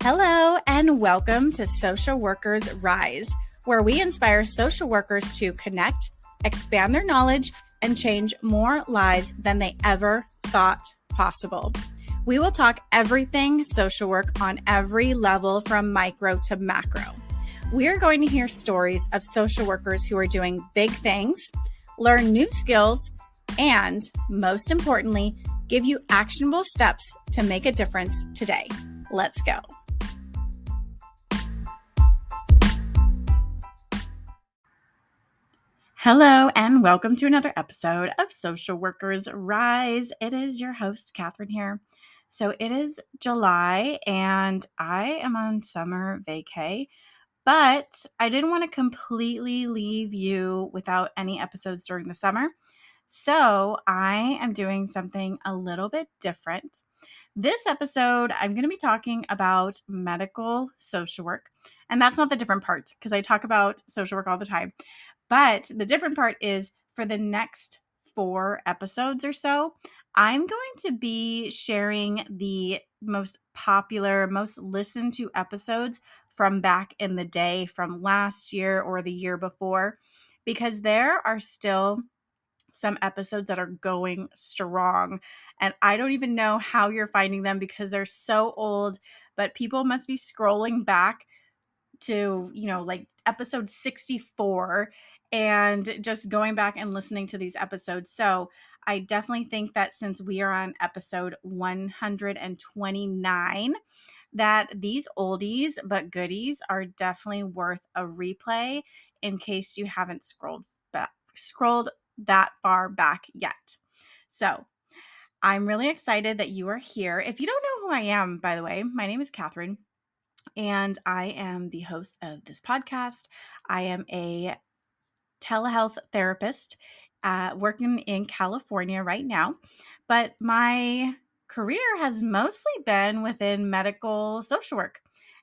Hello, and welcome to Social Workers Rise, where we inspire social workers to connect, expand their knowledge, and change more lives than they ever thought possible. We will talk everything social work on every level from micro to macro. We are going to hear stories of social workers who are doing big things, learn new skills, and most importantly, give you actionable steps to make a difference today. Let's go. Hello, and welcome to another episode of Social Workers Rise. It is your host, Catherine here. So it is July, and I am on summer vacay, but I didn't want to completely leave you without any episodes during the summer. So I am doing something a little bit different. This episode, I'm going to be talking about medical social work. And that's not the different part because I talk about social work all the time. But the different part is for the next 4 episodes or so, I'm going to be sharing the most popular, most listened to episodes from back in the day, from last year or the year before, because there are still some episodes that are going strong. And I don't even know how you're finding them because they're so old, but people must be scrolling back to, like episode 64 and just going back and listening to these episodes. So I definitely think that since we are on episode 129, that these oldies but goodies are definitely worth a replay in case you haven't scrolled that far back yet. So I'm really excited that you are here. If you don't know who I am, by the way, my name is Catherine, and I am the host of this podcast. I am a telehealth therapist working in California right now, but my career has mostly been within medical social work.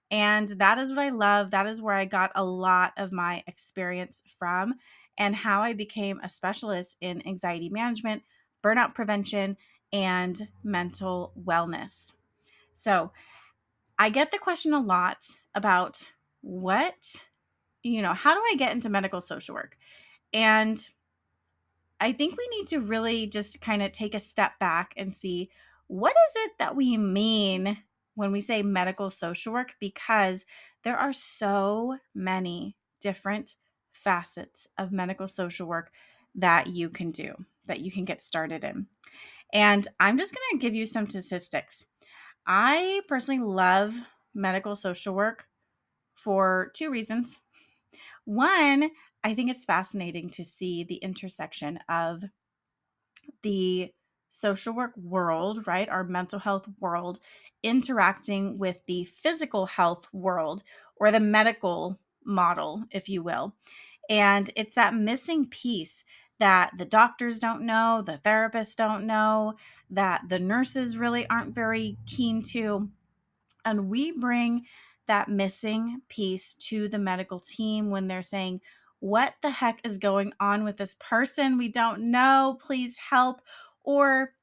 And that is what I love. That is where I got a lot of my experience from and how I became a specialist in anxiety management, burnout prevention, and mental wellness. So I get the question a lot about how do I get into medical social work? And I think we need to really just kind of take a step back and see what is it that we mean when we say medical social work, because there are so many different facets of medical social work that you can do, that you can get started in. And I'm just going to give you some statistics. I personally love medical social work for 2 reasons. One, I think it's fascinating to see the intersection of the social work world, right? Our mental health world interacting with the physical health world, or the medical model, if you will. And it's that missing piece that the doctors don't know, the therapists don't know, that the nurses really aren't very keen to. And we bring that missing piece to the medical team when they're saying, what the heck is going on with this person? We don't know. Please help. Or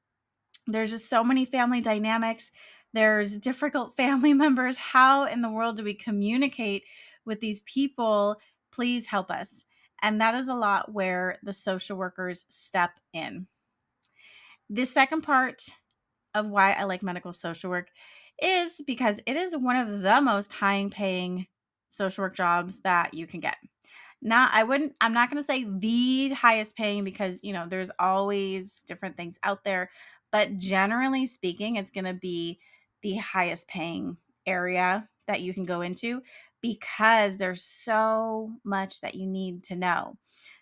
there's just so many family dynamics. There's difficult family members. How in the world do we communicate with these people? Please help us. And that is a lot where the social workers step in. The second part of why I like medical social work is because it is one of the most high paying social work jobs that you can get. I'm not going to say the highest paying because, there's always different things out there, but generally speaking, it's going to be the highest paying area that you can go into because there's so much that you need to know.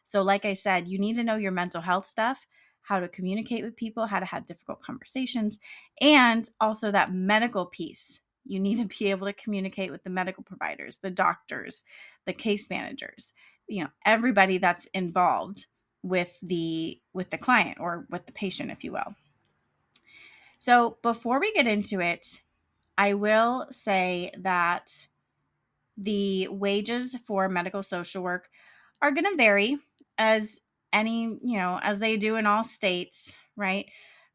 So like I said, you need to know your mental health stuff, how to communicate with people, how to have difficult conversations, and also that medical piece. You need to be able to communicate with the medical providers, the doctors, the case managers, everybody that's involved with the client or with the patient, if you will. So before we get into it, I will say that the wages for medical social work are going to vary as as they do in all states, right?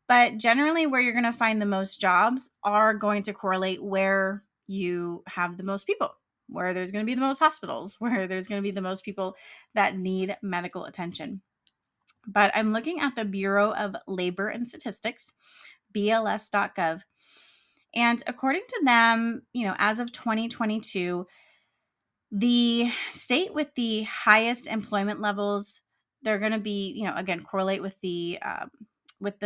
But generally where you're going to find the most jobs are going to correlate where you have the most people, where there's going to be the most hospitals, where there's going to be the most people that need medical attention. But I'm looking at the Bureau of Labor and Statistics, BLS.gov. And according to them, as of 2022, the state with the highest employment levels, they're going to be, again, correlate with the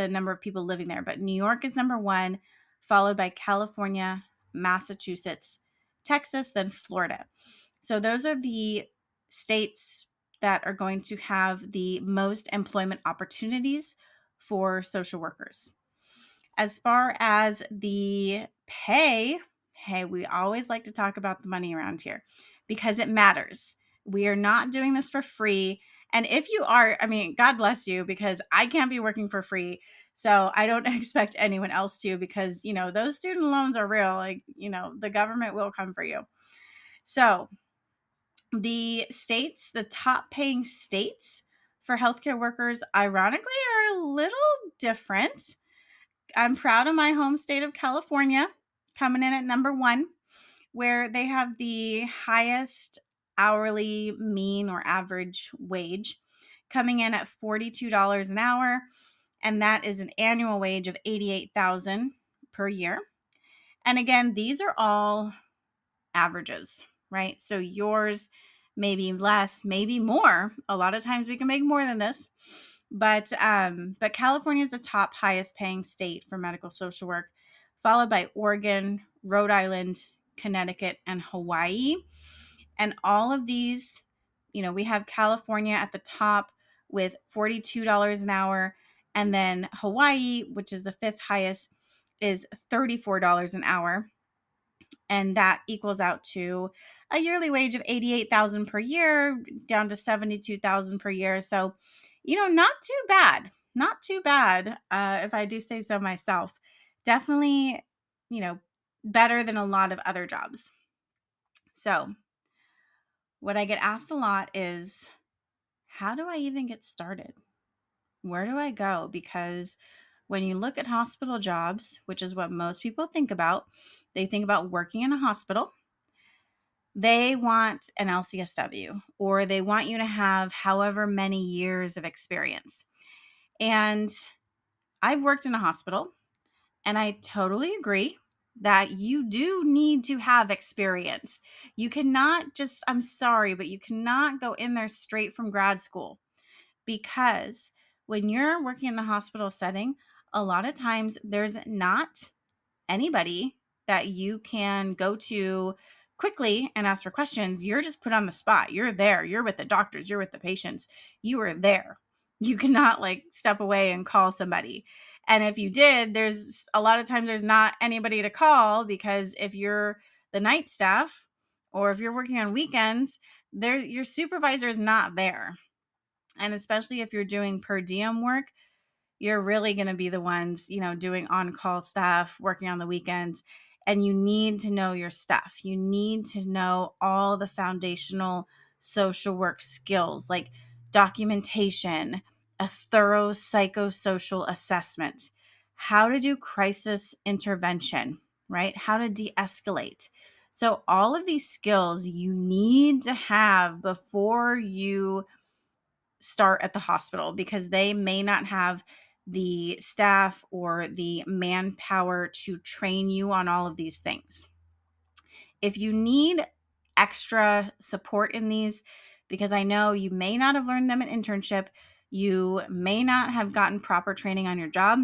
number of people living there. But New York is number one, followed by California, Massachusetts, Texas, then Florida. So those are the states that are going to have the most employment opportunities for social workers. As far as the pay, hey, we always like to talk about the money around here because it matters. We are not doing this for free. And if you are, God bless you, because I can't be working for free. So I don't expect anyone else to, because, those student loans are real. Like, the government will come for you. So the states, the top paying states for healthcare workers, ironically, are a little different. I'm proud of my home state of California coming in at number one, where they have the highest hourly mean or average wage, coming in at $42 an hour. And that is an annual wage of $88,000 per year. And again, these are all averages, right? So yours maybe less, maybe more. A lot of times we can make more than this. But California is the top highest paying state for medical social work, followed by Oregon, Rhode Island, Connecticut, and Hawaii. And all of these, we have California at the top with $42 an hour. And then Hawaii, which is the fifth highest, is $34 an hour. And that equals out to a yearly wage of $88,000 per year, down to $72,000 per year. So, not too bad. Not too bad, if I do say so myself. Definitely, better than a lot of other jobs. So, what I get asked a lot is, how do I even get started? Where do I go? Because when you look at hospital jobs, which is what most people think about, they think about working in a hospital. They want an LCSW, or they want you to have however many years of experience. And I've worked in a hospital, and I totally agree that you do need to have experience. You cannot just, I'm sorry, but you cannot go in there straight from grad school, because when you're working in the hospital setting, a lot of times there's not anybody that you can go to quickly and ask for questions. You're just put on the spot. You're there. You're with the doctors. You're with the patients. You are there. You cannot step away and call somebody. And if you did, there's a lot of times there's not anybody to call, because if you're the night staff or if you're working on weekends, your supervisor is not there. And especially if you're doing per diem work, you're really going to be the ones, doing on-call stuff, working on the weekends, and you need to know your stuff. You need to know all the foundational social work skills, like documentation, a thorough psychosocial assessment, how to do crisis intervention, right? How to de-escalate. So all of these skills you need to have before you start at the hospital, because they may not have the staff or the manpower to train you on all of these things. If you need extra support in these, because I know you may not have learned them in internship, you may not have gotten proper training on your job.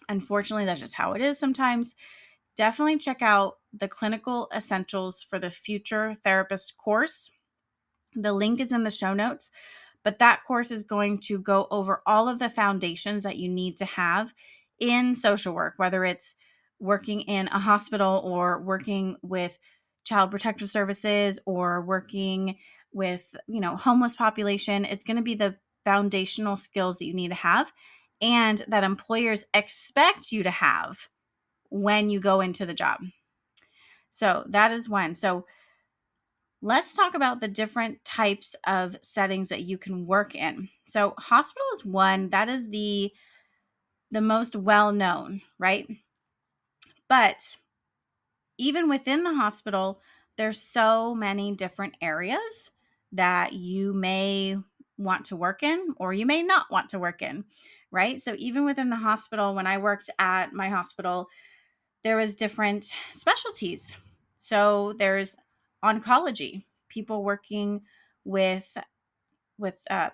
Unfortunately, that's just how it is sometimes. Definitely check out the Clinical Essentials for the Future Therapist course. The link is in the show notes. But that course is going to go over all of the foundations that you need to have in social work, whether it's working in a hospital or working with child protective services or working with, homeless population. It's going to be the foundational skills that you need to have and that employers expect you to have when you go into the job. So that is one. So let's talk about the different types of settings that you can work in. So hospital is one. That is the most well-known, right? But even within the hospital, there's so many different areas that you may want to work in or you may not want to work in, right? So even within the hospital, when I worked at my hospital, there was different specialties. So there's oncology, people working with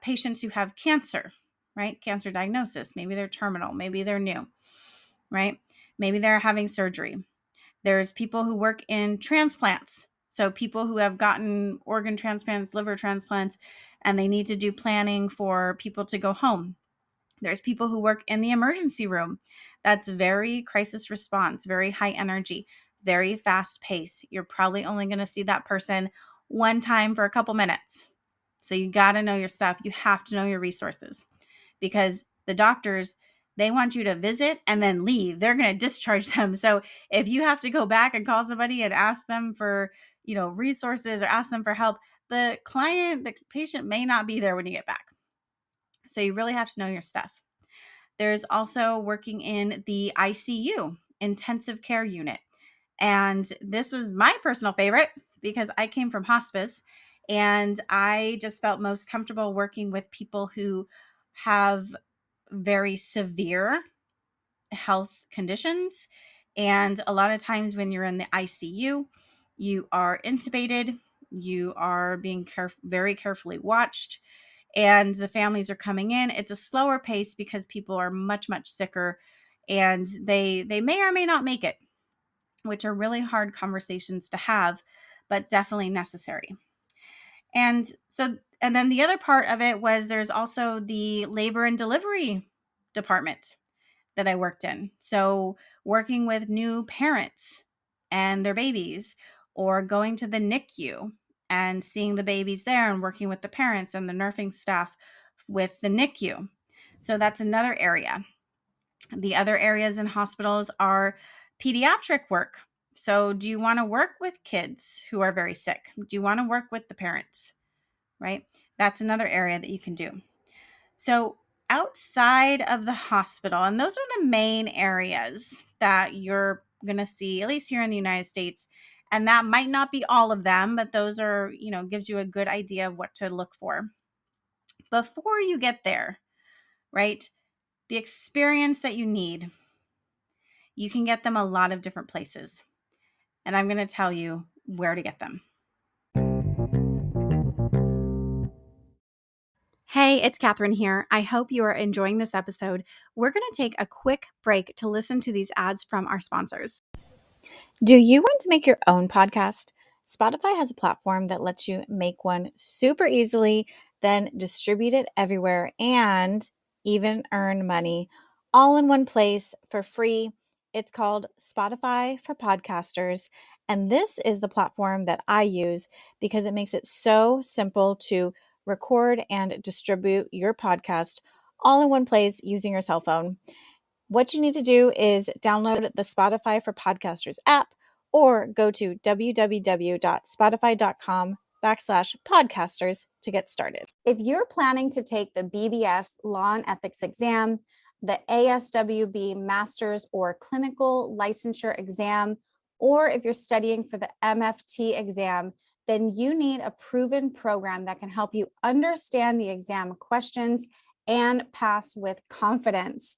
patients who have cancer, right? Cancer diagnosis. Maybe they're terminal, maybe they're new, right? Maybe they're having surgery. There's people who work in transplants. So people who have gotten organ transplants, liver transplants, and they need to do planning for people to go home. There's people who work in the emergency room. That's very crisis response, very high energy, very fast pace. You're probably only going to see that person one time for a couple minutes. So you got to know your stuff. You have to know your resources because the doctors, they want you to visit and then leave. They're going to discharge them. So if you have to go back and call somebody and ask them for, resources or ask them for help, the patient may not be there when you get back. So you really have to know your stuff. There's also working in the ICU, intensive care unit. And this was my personal favorite because I came from hospice and I just felt most comfortable working with people who have very severe health conditions. And a lot of times when you're in the ICU, you are intubated, you are being very carefully watched, and the families are coming in. It's a slower pace because people are much, much sicker and they may or may not make it, which are really hard conversations to have, but definitely necessary. And then the other part of it was there's also the labor and delivery department that I worked in. So working with new parents and their babies, or going to the NICU and seeing the babies there and working with the parents and the nursing staff with the NICU. So that's another area. The other areas in hospitals are pediatric work. So do you want to work with kids who are very sick? Do you want to work with the parents? Right? That's another area that you can do. So outside of the hospital, and those are the main areas that you're going to see, at least here in the United States. And that might not be all of them, but those are, gives you a good idea of what to look for. Before you get there, right? The experience that you need, you can get them a lot of different places. And I'm going to tell you where to get them. Hey, it's Catherine here. I hope you are enjoying this episode. We're going to take a quick break to listen to these ads from our sponsors. Do you want to make your own podcast? Spotify has a platform that lets you make one super easily, then distribute it everywhere and even earn money all in one place for free. It's called Spotify for Podcasters. And this is the platform that I use because it makes it so simple to record and distribute your podcast all in one place using your cell phone. What you need to do is download the Spotify for Podcasters app or go to www.spotify.com/podcasters to get started. If you're planning to take the BBS Law and Ethics exam, the ASWB Master's or Clinical Licensure exam, or if you're studying for the MFT exam, then you need a proven program that can help you understand the exam questions and pass with confidence.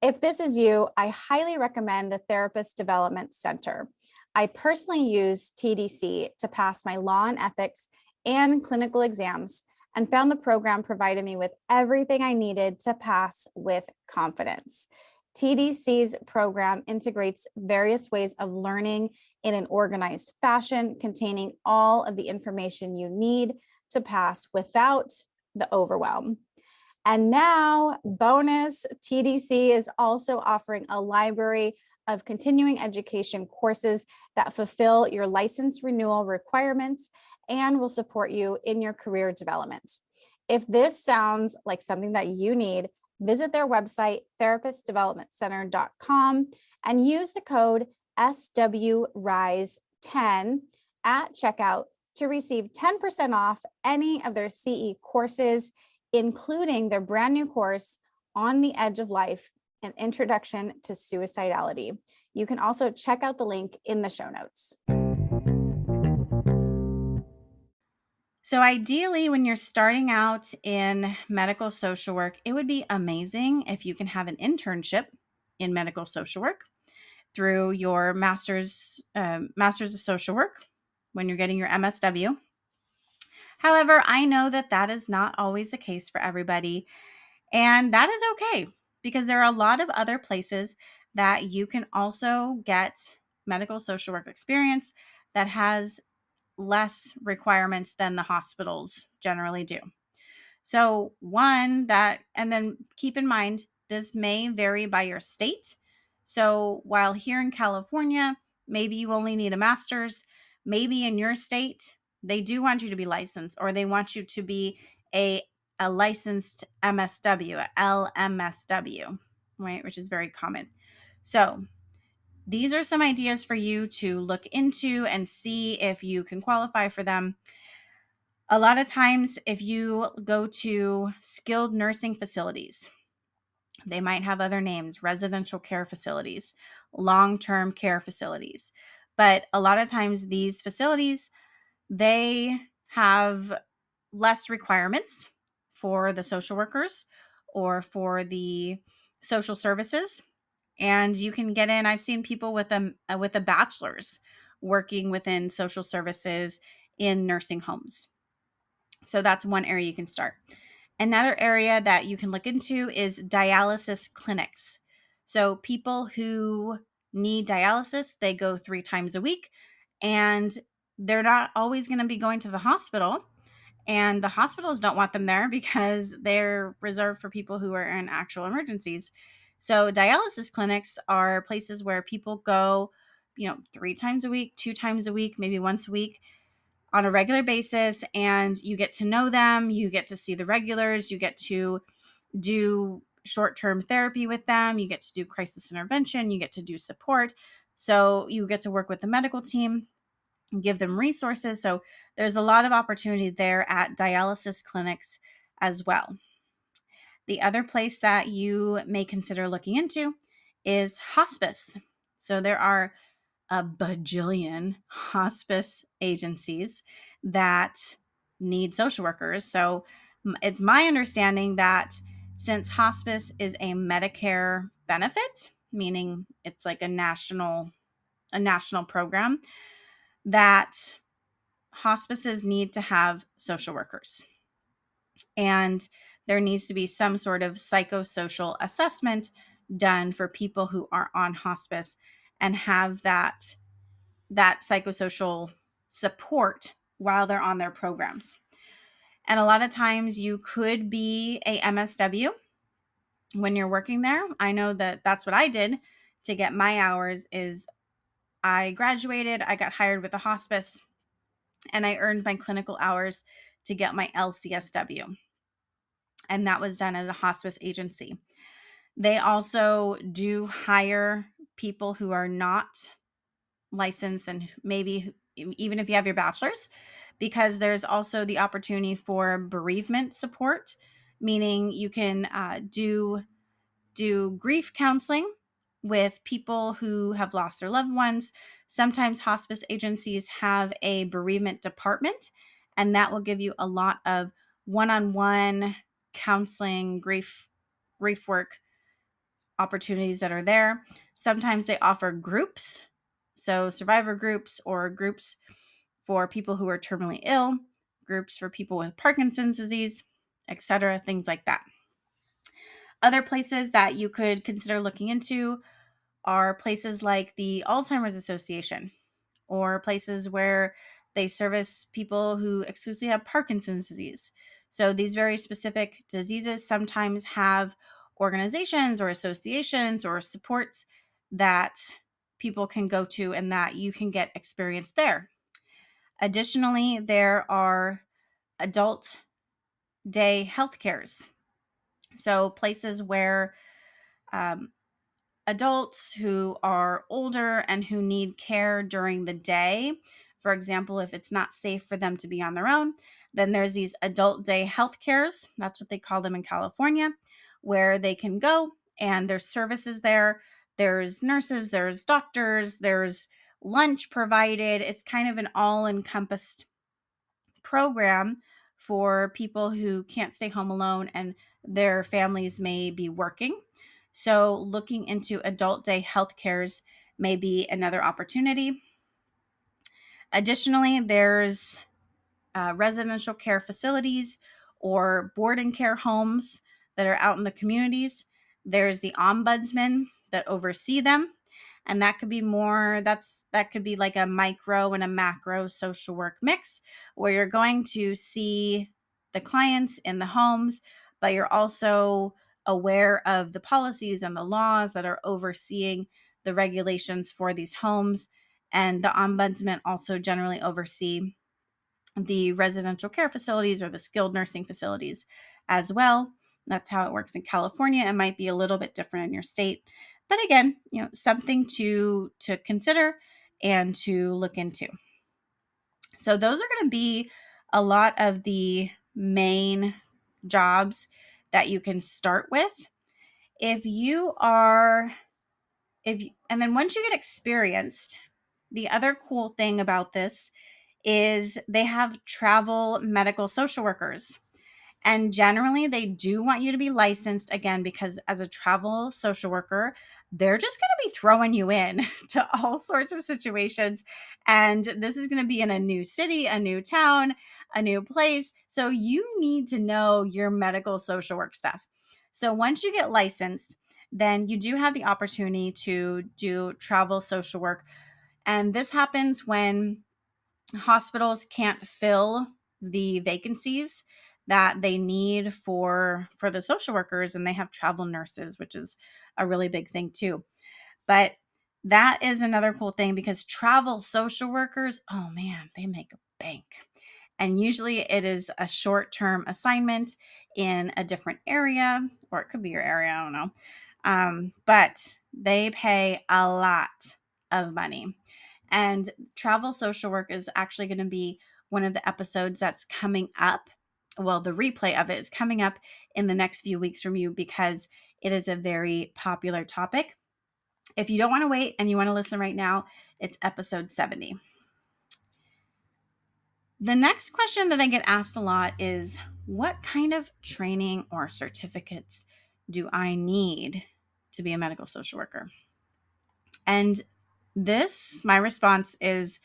If this is you, I highly recommend the Therapist Development Center. I personally use TDC to pass my law and ethics and clinical exams and found the program provided me with everything I needed to pass with confidence. TDC's program integrates various ways of learning in an organized fashion, containing all of the information you need to pass without the overwhelm. And now, bonus, TDC is also offering a library of continuing education courses that fulfill your license renewal requirements and will support you in your career development. If this sounds like something that you need, visit their website, therapistdevelopmentcenter.com, and use the code SWRISE10 at checkout to receive 10% off any of their CE courses, including their brand new course, On the Edge of Life, An Introduction to Suicidality. You can also check out the link in the show notes. So, ideally, when you're starting out in medical social work, it would be amazing if you can have an internship in medical social work through your master's of social work when you're getting your MSW. However, I know that that is not always the case for everybody, and that is okay because there are a lot of other places that you can also get medical social work experience that has less requirements than the hospitals generally do. So, and then keep in mind, this may vary by your state. So, while here in California, maybe you only need a master's, maybe in your state, they do want you to be licensed or they want you to be a, a licensed MSW, a LMSW, right? Which is very common. So, these are some ideas for you to look into and see if you can qualify for them. A lot of times, if you go to skilled nursing facilities, they might have other names: residential care facilities, long term care facilities. But a lot of times, these facilities, they have less requirements for the social workers or for the social services, and you can get in. I've seen people with a bachelor's working within social services in nursing homes. So that's one area you can start. Another area that you can look into is dialysis clinics. So people who need dialysis, they go 3 times a week, and they're not always going to be going to the hospital. And the hospitals don't want them there because they're reserved for people who are in actual emergencies. So dialysis clinics are places where people go, 3 times a week, 2 times a week, maybe once a week on a regular basis, and you get to know them, you get to see the regulars, you get to do short-term therapy with them, you get to do crisis intervention, you get to do support. So you get to work with the medical team, give them resources. So there's a lot of opportunity there at dialysis clinics as well. The other place that you may consider looking into is hospice. So there are a bajillion hospice agencies that need social workers. So it's my understanding that since hospice is a Medicare benefit, meaning it's like a national program, that hospices need to have social workers. And there needs to be some sort of psychosocial assessment done for people who are on hospice and have that psychosocial support while they're on their programs. And a lot of times you could be a MSW when you're working there. I know that that's what I did to get my hours. Is I graduated, I got hired with a hospice, and I earned my clinical hours to get my LCSW. And that was done at a hospice agency. They also do hire people who are not licensed, and maybe even if you have your bachelor's, because there's also the opportunity for bereavement support, meaning you can do grief counseling with people who have lost their loved ones. Sometimes hospice agencies have a bereavement department, and that will give you a lot of one-on-one counseling, grief work opportunities that are there. Sometimes they offer groups, so survivor groups or groups for people who are terminally ill, groups for people with Parkinson's disease, etc., things like that. Other places that you could consider looking into are places like the Alzheimer's Association, or places where they service people who exclusively have Parkinson's disease. So these very specific diseases sometimes have organizations or associations or supports that people can go to and that you can get experience there. Additionally, there are adult day health cares. So places where adults who are older and who need care during the day. For example, if it's not safe for them to be on their own, then there's these adult day health cares. That's what they call them in California, where they can go and there's services there. There's nurses, there's doctors, there's lunch provided. It's kind of an all-encompassed program for people who can't stay home alone and their families may be working. So, looking into adult day health cares may be another opportunity. Additionally, there's residential care facilities or board and care homes that are out in the communities. There's the ombudsman that oversee them. And that could be that could be like a micro and a macro social work mix where you're going to see the clients in the homes, but you're also aware of the policies and the laws that are overseeing the regulations for these homes. And the ombudsman also generally oversee the residential care facilities or the skilled nursing facilities as well. That's how it works in California. It might be a little bit different in your state. But again, something to consider and to look into. So those are going to be a lot of the main jobs that you can start with. And then once you get experienced, the other cool thing about this is they have travel medical social workers. And generally, they do want you to be licensed again, because as a travel social worker, they're just going to be throwing you in to all sorts of situations. And this is going to be in a new city, a new town, a new place. So you need to know your medical social work stuff. So once you get licensed, then you do have the opportunity to do travel social work. And this happens when hospitals can't fill the vacancies that they need for the social workers, and they have travel nurses, which is a really big thing too. But that is another cool thing, because travel social workers, oh man, they make a bank. And usually it is a short-term assignment in a different area, or it could be your area, I don't know. But they pay a lot of money. And travel social work is actually going to be one of the episodes that's coming up. Well, the replay of it is coming up in the next few weeks from you, because it is a very popular topic. If you don't want to wait and you want to listen right now, it's episode 70. The next question that I get asked a lot is, what kind of training or certificates do I need to be a medical social worker? And my response is,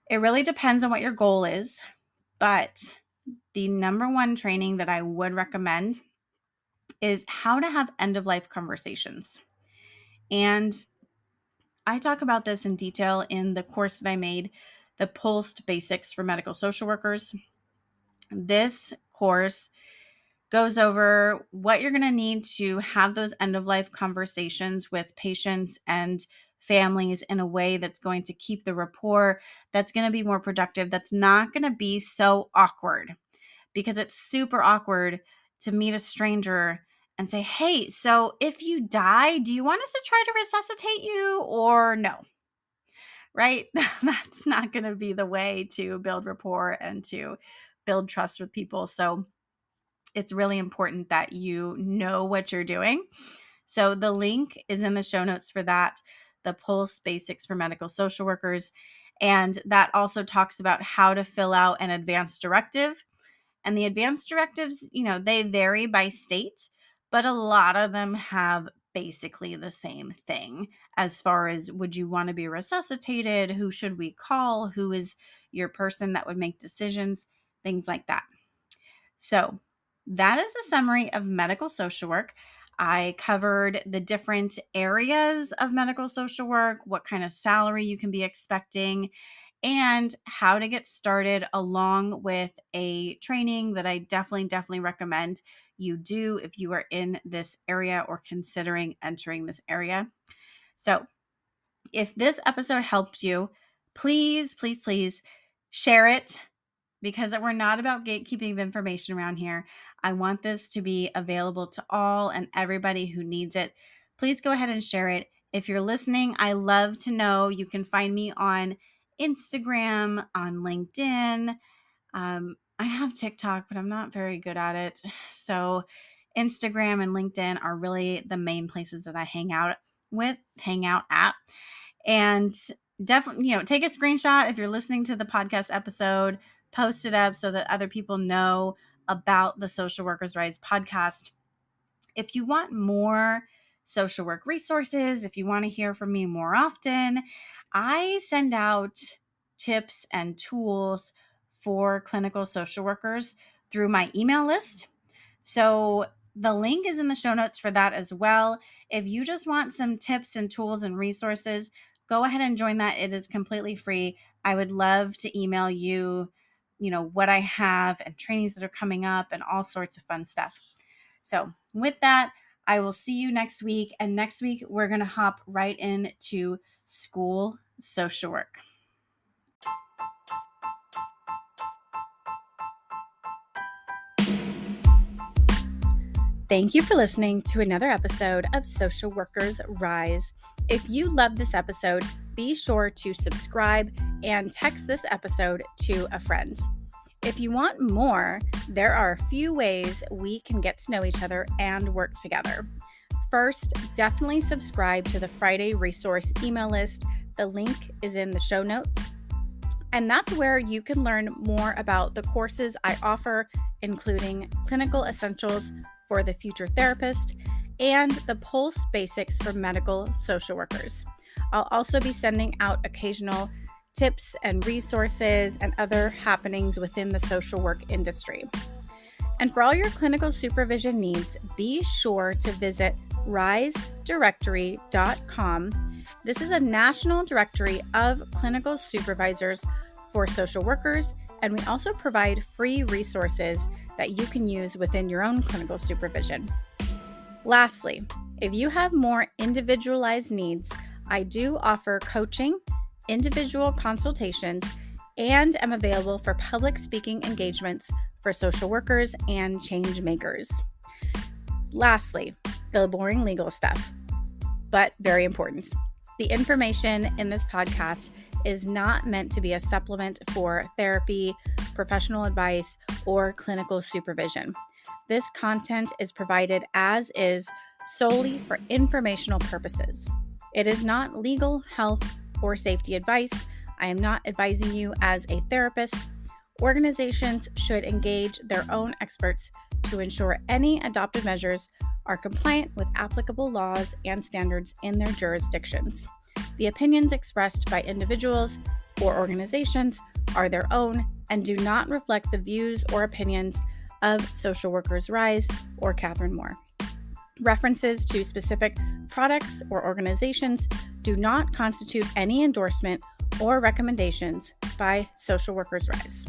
it really depends on what your goal is, but the number one training that I would recommend is how to have end-of-life conversations. And I talk about this in detail in the course that I made, the Pulsed Basics for Medical Social Workers. This course goes over what you're going to need to have those end-of-life conversations with patients and families in a way that's going to keep the rapport, that's going to be more productive, that's not going to be so awkward, because it's super awkward to meet a stranger and say, hey, so if you die, do you want us to try to resuscitate you or no? Right? That's not going to be the way to build rapport and to build trust with people. So it's really important that you know what you're doing. So the link is in the show notes for that, the Pulse Basics for Medical Social Workers. And that also talks about how to fill out an advance directive. And the advance directives, they vary by state, but a lot of them have basically the same thing as far as, would you want to be resuscitated? Who should we call? Who is your person that would make decisions? Things like that. So that is a summary of medical social work. I covered the different areas of medical social work, what kind of salary you can be expecting, and how to get started, along with a training that I definitely recommend you do if you are in this area or considering entering this area. So if this episode helps you, please share it, because we're not about gatekeeping of information around here. I want this to be available to all and everybody who needs it. Please go ahead and share it. If you're listening, I love to know. You can find me on Instagram, on LinkedIn. I have TikTok, but I'm not very good at it. So Instagram and LinkedIn are really the main places that I hang out at. And definitely, take a screenshot if you're listening to the podcast episode, post it up so that other people know about the Social Workers Rise podcast. If you want more social work resources, if you want to hear from me more often, I send out tips and tools for clinical social workers through my email list. So the link is in the show notes for that as well. If you just want some tips and tools and resources, go ahead and join that. It is completely free. I would love to email you, what I have and trainings that are coming up and all sorts of fun stuff. So with that, I will see you next week. And next week, we're going to hop right into school social work. Thank you for listening to another episode of Social Workers Rise. If you love this episode, be sure to subscribe and text this episode to a friend. If you want more, there are a few ways we can get to know each other and work together. First, definitely subscribe to the Friday resource email list. The link is in the show notes. And that's where you can learn more about the courses I offer, including Clinical Essentials for the Future Therapist and the Pulse Basics for Medical Social Workers. I'll also be sending out occasional tips and resources and other happenings within the social work industry. And for all your clinical supervision needs, be sure to visit risedirectory.com. This is a national directory of clinical supervisors for social workers, and we also provide free resources that you can use within your own clinical supervision. Lastly, if you have more individualized needs, I do offer coaching, individual consultations, and am available for public speaking engagements for social workers and change makers. Lastly, the boring legal stuff, but very important. The information in this podcast is not meant to be a supplement for therapy, professional advice, or clinical supervision. This content is provided as is solely for informational purposes. It is not legal, health, or safety advice. I am not advising you as a therapist. Organizations should engage their own experts to ensure any adopted measures are compliant with applicable laws and standards in their jurisdictions. The opinions expressed by individuals or organizations are their own and do not reflect the views or opinions of Social Workers Rise or Catherine Moore. References to specific products or organizations do not constitute any endorsement or recommendations by Social Workers Rise.